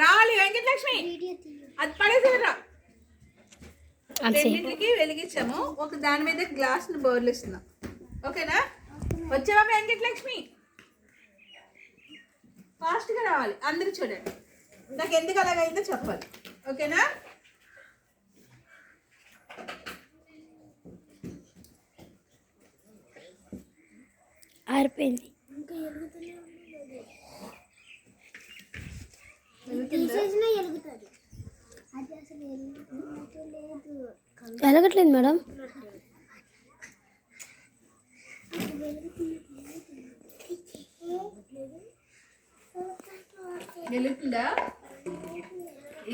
రావాలి వెంకటలక్ష్మి, అది పడేసేరా. రెండింటికి వెలిగించాము. ఒక దాని మీద గ్లాస్ని బోర్లిస్తున్నాం. ఓకేనా? వచ్చావా వెంకటలక్ష్మి? ఫాస్ట్గా రావాలి. అందరూ చూడండి. నాకు ఎందుకు అలాగైందో చెప్పాలి. ఓకేనా? ఆరిపోయింది. వెలగట్లేదు మేడం. వెలుగుతుందా?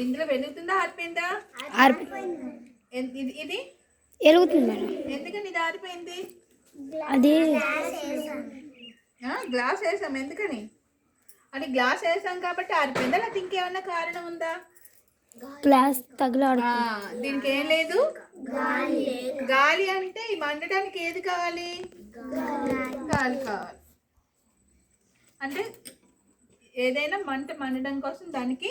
ఇందులో వెలుగుతుందా ఆరిపోయిందా? ఇది వెలుగుతుంది మేడం. ఎందుకని ఇది ఆరిపోయింది? అది గ్లాస్ వేసాం. ఎందుకని? అది గ్లాస్ వేసాం కాబట్టి ఆరిపోయిందా, లేకపోతే ఇంకేమన్నా కారణం ఉందా? గ్లాస్ తగిలాడు. దీనికి ఏం లేదు, గాలి. అంటే మండడానికి ఏది కావాలి? గాలి కావాలి. అంటే ఏదైనా మంట మండడం కోసం దానికి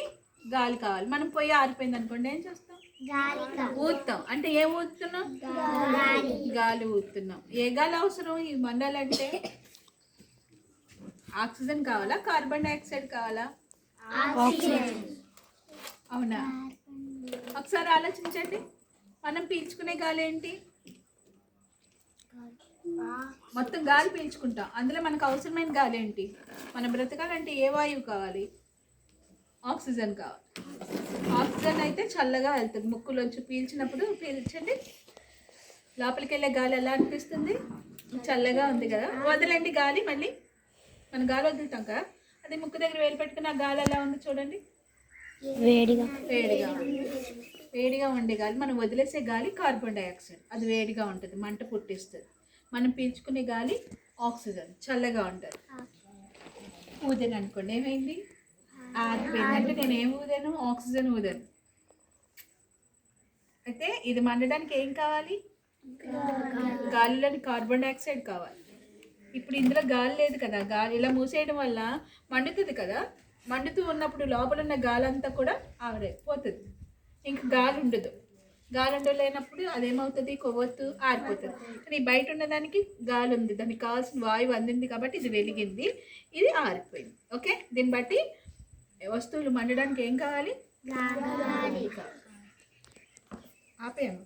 గాలి కావాలి. మనం పొయ్యి ఆరిపోయింది అనుకోండి, ఏం చేస్తాం? ఊదుతాం. అంటే ఏం ఊదుతున్నాం? గాలి ఊదుతున్నాం. ఏ గాలి అవసరం ఈ మండాలంటే? ఆక్సిజన్ కావాలా, కార్బన్ డైఆక్సైడ్ కావాలా? అవునా? ఒకసారి ఆలోచించండి. మనం పీల్చుకునే గాలి ఏంటి? మొత్తం గాలి పీల్చుకుంటాం. అందులో మనకు అవసరమైన గాలి ఏంటి? మనం బ్రతకాలంటే ఏ వాయువు కావాలి? ఆక్సిజన్ కావాలి. ఆక్సిజన్ అయితే చల్లగా వెళ్తుంది. ముక్కులోంచి పీల్చినప్పుడు పీల్చండి, లోపలికి వెళ్ళే గాలి ఎలా అనిపిస్తుంది? చల్లగా ఉంది కదా. వదలండి గాలి. మళ్ళీ మనం గాలి వదులుతాం కదా, అది ముక్కు దగ్గర వేలు పెట్టుకుని ఆ గాలి ఎలా ఉంది చూడండి. వేడిగా వేడిగా ఉండే గాలి. మనం వదిలేసే గాలి కార్బన్ డైఆక్సైడ్, అది వేడిగా ఉంటుంది, మంట పుట్టిస్తుంది. మనం పీల్చుకునే గాలి ఆక్సిజన్, చల్లగా ఉంటుంది. ఊదాను అనుకోండి, ఏమైంది? ఆరిపోయింది. అంటే నేను ఏం ఊదాను? ఆక్సిజన్ ఊదాను. అయితే ఇది మండడానికి ఏం కావాలి? గాలిలోని కార్బన్ డైఆక్సైడ్ కావాలి. ఇప్పుడు ఇందులో గాలి లేదు కదా, గాలి ఇలా మూసేయడం వల్ల మండుతుంది కదా. మండుతూ ఉన్నప్పుడు లోపల ఉన్న గాలి అంతా కూడా ఆవిరైపోతుంది. ఇంక గాలి ఉండదు. గాలి ఉండలేనప్పుడు అదేమవుతుంది? కొవ్వొత్తు ఆరిపోతుంది. కానీ బయట ఉన్నదానికి గాలి ఉంది, దానికి కావాల్సిన వాయువు అందింది కాబట్టి ఇది వెలిగింది, ఇది ఆరిపోయింది. ఓకే? దీన్ని బట్టి వస్తువులు మండడానికి ఏం కావాలి? ఆపేయము.